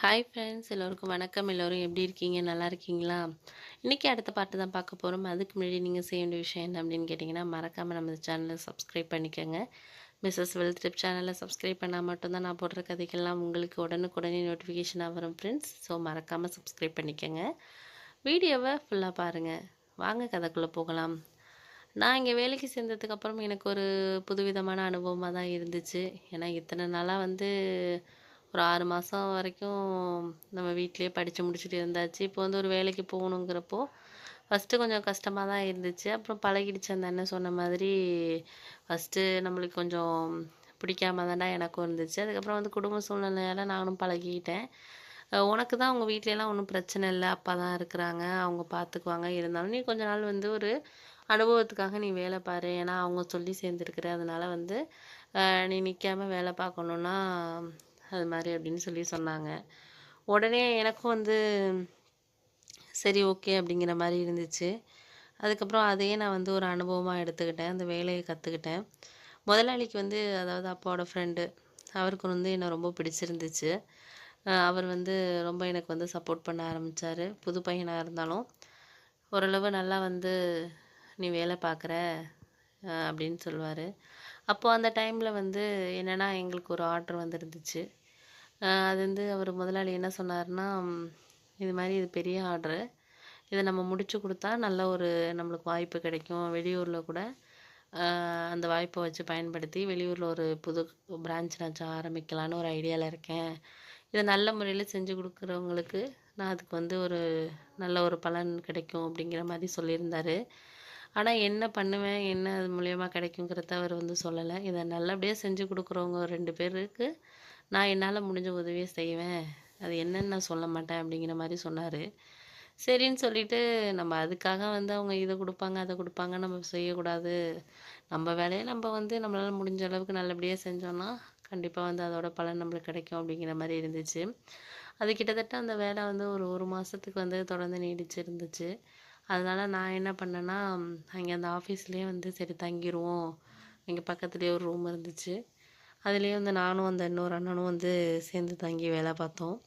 Hi friends, எல்லோருக்கும் வணக்கம். எல்லோரும் எப்படி இருக்கீங்க? நல்லா இருக்கீங்களா? இன்றைக்கி அடுத்த பாட்டு தான் பார்க்க போகிறோம். அதுக்கு முன்னாடி நீங்கள் செய்ய வேண்டிய விஷயம் என்ன அப்படின்னு கேட்டிங்கன்னா, மறக்காமல் நம்ம சேனலை சப்ஸ்கிரைப் பண்ணிக்கோங்க. மிஸ்ஸஸ் வெல்த் டிப் சேனலை சப்ஸ்கிரைப் பண்ணால் மட்டும்தான் நான் போடுற கதைகள்லாம் உங்களுக்கு உடனுக்குடனே நோட்டிஃபிகேஷனாக வரும் ஃப்ரெண்ட்ஸ். ஸோ மறக்காமல் சப்ஸ்கிரைப் பண்ணிக்கோங்க. வீடியோவை ஃபுல்லாக பாருங்கள். வாங்க கதைக்குள்ளே போகலாம். நான் இங்கே வேலைக்கு சேர்ந்ததுக்கப்புறம் எனக்கு ஒரு புதுவிதமான அனுபவமாக தான் இருந்துச்சு. ஏன்னா இத்தனை நாளாக ஒரு 6 மாதம் வரைக்கும் நம்ம வீட்டிலேயே படித்து முடிச்சுட்டு இருந்தாச்சு. இப்போ ஒரு வேலைக்கு போகணுங்கிறப்போ ஃபஸ்ட்டு கொஞ்சம் கஷ்டமாக தான் இருந்துச்சு. அப்புறம் பழகிடுச்சு. அந்த அண்ணன் சொன்ன மாதிரி ஃபஸ்ட்டு நம்மளுக்கு கொஞ்சம் பிடிக்காம தான்டா எனக்கும் இருந்துச்சு. அதுக்கப்புறம் குடும்ப சூழ்நிலையால் நானும் பழகிக்கிட்டேன். உனக்கு தான் உங்கள் வீட்லலாம் ஒன்றும் பிரச்சனை இல்லை, அப்பா தான் இருக்கிறாங்க, அவங்க பார்த்துக்குவாங்க. இருந்தாலும் நீ கொஞ்ச நாள் ஒரு அனுபவத்துக்காக நீ வேலை பாரு. ஏன்னா அவங்க சொல்லி சேர்ந்துருக்குற. அதனால நீ நிற்காம வேலை பார்க்கணுன்னா அது மாதிரி அப்படின்னு சொல்லி சொன்னாங்க. உடனே எனக்கும் சரி ஓகே அப்படிங்கிற மாதிரி இருந்துச்சு. அதுக்கப்புறம் அதையே நான் ஒரு அனுபவமாக எடுத்துக்கிட்டேன். அந்த வேலையை கற்றுக்கிட்டேன். முதலாளிக்கு அதாவது அப்பாவோட ஃப்ரெண்டு, அவருக்கு என்னை ரொம்ப பிடிச்சிருந்துச்சு. அவர் ரொம்ப எனக்கு சப்போர்ட் பண்ண ஆரம்பித்தார். புது பையனாக இருந்தாலும் ஓரளவு நல்லா நீ வேலை பார்க்குற அப்படின்னு சொல்லுவார். அப்போது அந்த டைமில் என்னென்னா எங்களுக்கு ஒரு ஆர்டர் வந்துருந்துச்சு. அது அவர் முதலாளி என்ன சொன்னார்னா, இது மாதிரி இது பெரிய ஆர்டரு. இதை நம்ம முடிச்சு கொடுத்தா நல்ல ஒரு நம்மளுக்கு வாய்ப்பு கிடைக்கும். வெளியூரில் கூட அந்த வாய்ப்பை வச்சு பயன்படுத்தி வெளியூரில் ஒரு புது பிரான்ச்னாச்சும் ஆரம்பிக்கலான்னு ஒரு ஐடியாவில் இருக்கேன். இதை நல்ல முறையில் செஞ்சு கொடுக்குறவங்களுக்கு நான் அதுக்கு ஒரு நல்ல ஒரு பலன் கிடைக்கும் அப்படிங்கிற மாதிரி சொல்லியிருந்தார். ஆனால் என்ன பண்ணுவேன், என்ன அது மூலயமா கிடைக்குங்கிறத அவர் சொல்லலை. இதை நல்லபடியாக செஞ்சு கொடுக்குறவங்க ஒரு 2 பேருக்கு நான் என்னால் முடிஞ்ச உதவியை செய்வேன். அது என்னன்னு நான் சொல்ல மாட்டேன் அப்படிங்கிற மாதிரி சொன்னார். சரின்னு சொல்லிட்டு நம்ம அதுக்காக அவங்க இதை கொடுப்பாங்க அதை கொடுப்பாங்க நம்ம செய்யக்கூடாது. நம்ம வேலையை நம்ம நம்மளால் முடிஞ்ச அளவுக்கு நல்லபடியாக செஞ்சோன்னா கண்டிப்பாக அதோட பலன் நம்மளுக்கு கிடைக்கும் அப்படிங்கிற மாதிரி இருந்துச்சு. அது கிட்டத்தட்ட அந்த வேலை ஒரு மாதத்துக்கு தொடர்ந்து நீடிச்சு இருந்துச்சு. அதனால் நான் என்ன பண்ணேன்னா, அங்கே அந்த ஆஃபீஸ்லேயே சரி தங்கிடுவோம். எங்கள் பக்கத்துலேயே ஒரு ரூம் இருந்துச்சு. அதுலேயே நானும் அந்த இன்னொரு அண்ணனும் சேர்ந்து தங்கி வேலை பார்த்தோம்.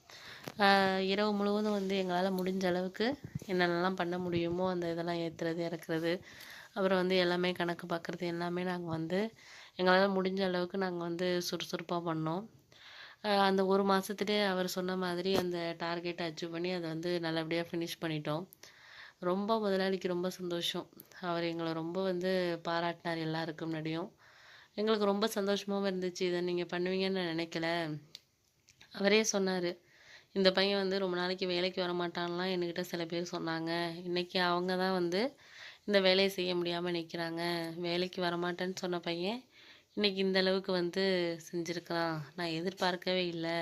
இரவு முழுவதும் எங்களால் முடிஞ்ச அளவுக்கு என்னென்னலாம் பண்ண முடியுமோ அந்த இதெல்லாம் ஏற்றுறது இறக்குறது, அப்புறம் எல்லாமே கணக்கு பார்க்குறது எல்லாமே நாங்கள் எங்களால் முடிஞ்ச அளவுக்கு நாங்கள் சுறுசுறுப்பாக பண்ணோம். அந்த ஒரு மாதத்துலேயே அவர் சொன்ன மாதிரி அந்த டார்கெட்டை அச்சீவ் பண்ணி அதை நல்லபடியாக ஃபினிஷ் பண்ணிட்டோம். ரொம்ப முதலாளிக்கு ரொம்ப சந்தோஷம். அவர் எங்களை ரொம்ப பாராட்டினார் எல்லாருக்கும் முன்னாடியும். எங்களுக்கு ரொம்ப சந்தோஷமாகவும் இருந்துச்சு. இதை நீங்கள் பண்ணுவீங்கன்னு நான் நினைக்கல. அவரே சொன்னார், இந்த பையன் ரொம்ப நாளைக்கு வேலைக்கு வரமாட்டான்லாம் என்கிட்ட சில பேர் சொன்னாங்க. இன்றைக்கி அவங்க தான் இந்த வேலையை செய்ய முடியாமல் நிற்கிறாங்க. வேலைக்கு வரமாட்டேன்னு சொன்ன பையன் இன்றைக்கி இந்த அளவுக்கு செஞ்சுருக்கலாம். நான் எதிர்பார்க்கவே இல்லை.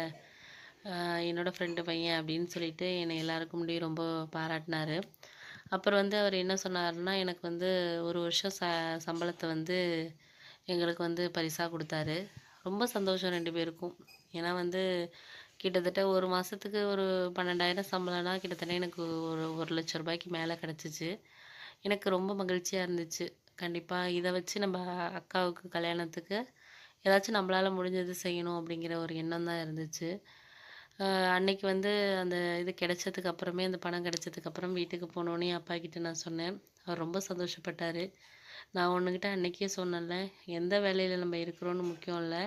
என்னோடய ஃப்ரெண்டு பையன் அப்படின்னு சொல்லிட்டு என்னை எல்லாருக்கும் முன்னாடி ரொம்ப பாராட்டினார். அப்புறம் அவர் என்ன சொன்னாருன்னா, எனக்கு ஒரு வருஷம் சம்பளத்தை எங்களுக்கு பரிசாக கொடுத்தாரு. ரொம்ப சந்தோஷம் 2 பேருக்கும். ஏன்னா கிட்டத்தட்ட ஒரு மாதத்துக்கு ஒரு 12,000 சம்பளம்னா கிட்டத்தட்ட எனக்கு ஒரு ரூ. 1,00,000 மேலே கிடச்சிச்சு. எனக்கு ரொம்ப மகிழ்ச்சியாக இருந்துச்சு. கண்டிப்பாக இதை வச்சு நம்ம அக்காவுக்கு கல்யாணத்துக்கு ஏதாச்சும் நம்மளால் முடிஞ்சது செய்யணும் அப்படிங்கிற ஒரு எண்ணம் தான் இருந்துச்சு. அன்னைக்கு அந்த இது கிடைச்சதுக்கு அப்புறமே அந்த பணம் கிடைச்சதுக்கப்புறம் வீட்டுக்கு போனோடனே அப்பா கிட்ட நான் சொன்னேன். அவர் ரொம்ப சந்தோஷப்பட்டார். நான் உன்கிட்ட அன்னைக்கே சொன்னேன்ல, எந்த வேலையில் நம்ம இருக்கிறோன்னு முக்கியம் இல்லை,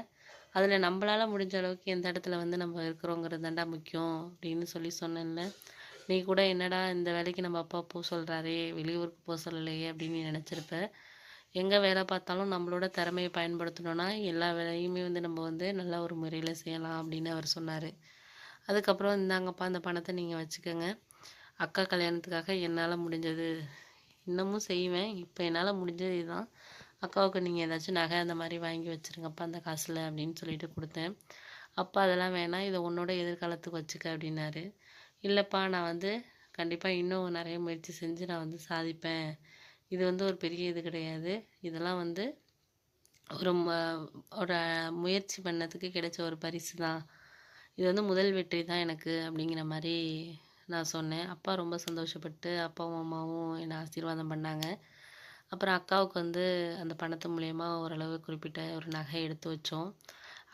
அதில் நம்மளால் முடிஞ்ச அளவுக்கு எந்த இடத்துல நம்ம இருக்கிறோங்கிறது தான்டா முக்கியம் அப்படின்னு சொல்லி சொன்னேன்ல. நீ கூட என்னடா இந்த வேலைக்கு நம்ம அப்பா போக சொல்கிறாரே, வெளியூருக்கு போக சொல்லலையே அப்படின்னு நீ நினச்சிருப்ப. எங்கே வேலை பார்த்தாலும் நம்மளோட திறமையை பயன்படுத்தணுன்னா எல்லா வேலையுமே நம்ம நல்ல ஒரு முறையில் செய்யலாம் அப்படின்னு அவர் சொன்னார். அதுக்கப்புறம் இந்தாங்கப்பா அந்த பணத்தை நீங்கள் வச்சுக்கோங்க. அக்கா கல்யாணத்துக்காக என்னால் முடிஞ்சது இன்னமும் செய்வேன். இப்போ என்னால் முடிஞ்சது இதுதான். அக்காவுக்கு நீங்கள் ஏதாச்சும் நகை அந்த மாதிரி வாங்கி வச்சுருங்கப்பா அந்த காசில் அப்படின்னு சொல்லிட்டு கொடுத்தேன். அப்பா அதெல்லாம் வேணாம், இதை உன்னோட எதிர்காலத்துக்கு வச்சுக்க அப்படின்னாரு. இல்லைப்பா, நான் கண்டிப்பாக இன்னும் நிறைய முயற்சி செஞ்சு நான் சாதிப்பேன். இது ஒரு பெரிய இது கிடையாது. இதெல்லாம் ஒரு ஒரு முயற்சி பண்ணதுக்கு கிடைச்ச ஒரு பரிசு தான். இது முதல் வெற்றி தான் எனக்கு அப்படிங்கிற மாதிரி நான் சொன்னேன். அப்பா ரொம்ப சந்தோஷப்பட்டு அப்பாவும் அம்மாவும் என்னை ஆசீர்வாதம் பண்ணாங்க. அப்புறம் அக்காவுக்கு அந்த பணத்து மூலயமா ஓரளவு குறிப்பிட்ட ஒரு நகை எடுத்து வச்சோம்.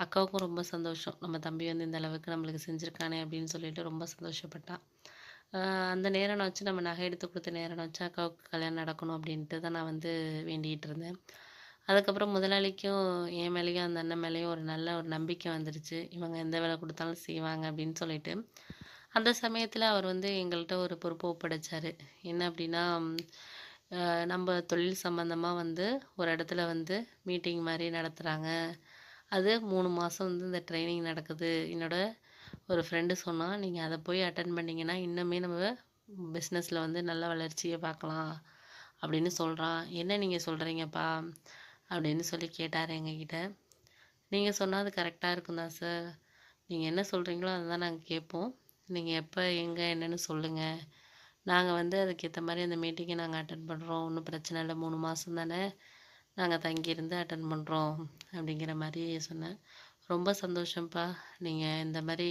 அக்காவுக்கும் ரொம்ப சந்தோஷம். நம்ம தம்பி வந்து இந்த அளவுக்கு நம்மளுக்கு செஞ்சிருக்கானே அப்படின்னு சொல்லிட்டு ரொம்ப சந்தோஷப்பட்டா. அ அந்த நேரம் வச்சு நம்ம நகை எடுத்து குடுத்த நேரம் வச்சு அக்காவுக்கு கல்யாணம் நடக்கணும் அப்படின்ட்டு தான் நான் வந்து வேண்டிட்டு இருந்தேன். அதுக்கப்புறம் முதலாளிக்கும் என் மேலேயும் அந்த அண்ணன் மேலேயும் ஒரு நல்ல ஒரு நம்பிக்கை வந்துருச்சு. இவங்க எந்த வேலை குடுத்தாலும் செய்வாங்க அப்படின்னு சொல்லிட்டு. அந்த சமயத்துல அவர் வந்து எங்கள்ட்ட ஒரு பொறுப்ப ஒப்படைச்சாரு. என்ன அப்படின்னா, நம்ப தொழில் சம்பந்தமா வந்து ஒரு இடத்துல வந்து மீட்டிங் மாரி நடத்துறாங்க. அது 3 மாசம் வந்து இந்த ட்ரெய்னிங் நடக்குது. என்னோட ஒரு ஃப்ரெண்டு சொன்னா, "நீங்க அத போய் அட்டெண்ட் பண்ணீங்கன்னா, இன்னுமே நம்ம பிசினஸ்ல வந்து நல்ல வளர்ச்சிய பார்க்கலாம்." அப்படின்னு சொல்றான். "என்ன நீங்க சொல்றீங்கப்பா?" அப்படின்னு சொல்லி கேட்டாரு எங்ககிட்ட. "நீங்க சொன்னா அது கரெக்ட்டா இருக்கும் தான் சார். நீங்க என்ன சொல்றீங்களோ அதுதான் நாங்க கேட்போம். நீங்க எப்ப, எங்க, என்னன்னு சொல்லுங்க. நாங்க வந்து அதுக்கேத்த மாரி அந்த மீட்டிங்க நாங்க அட்டெண்ட் பண்றோம். ஒண்ணும் பிரச்சனை இல்ல. 3 மாசம் தானே, நாங்க தங்கியிருந்து அட்டெண்ட் பண்றோம்." அப்படிங்கிற மாரி சொன்னேன். "ரொம்ப சந்தோஷம்ப்பா. நீங்க இந்த மாரி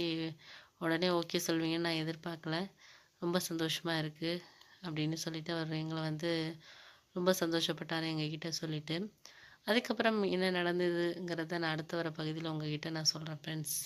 உடனே ஓகே சொல்வீங்கன்னு நான் எதிர்பார்க்கல. ரொம்ப சந்தோஷமா இருக்கு." அப்படின்னு சொல்லிட்டு அவர் எங்கள வந்து ரொம்ப சந்தோஷப்பட்டாரு எங்ககிட்ட சொல்லிட்டு. அதுக்கப்புறம் என்ன நடந்ததுங்கிறத நான் அடுத்து வர பகுதியில உங்ககிட்ட நான் சொல்றேன் ஃப்ரெண்ட்ஸ்.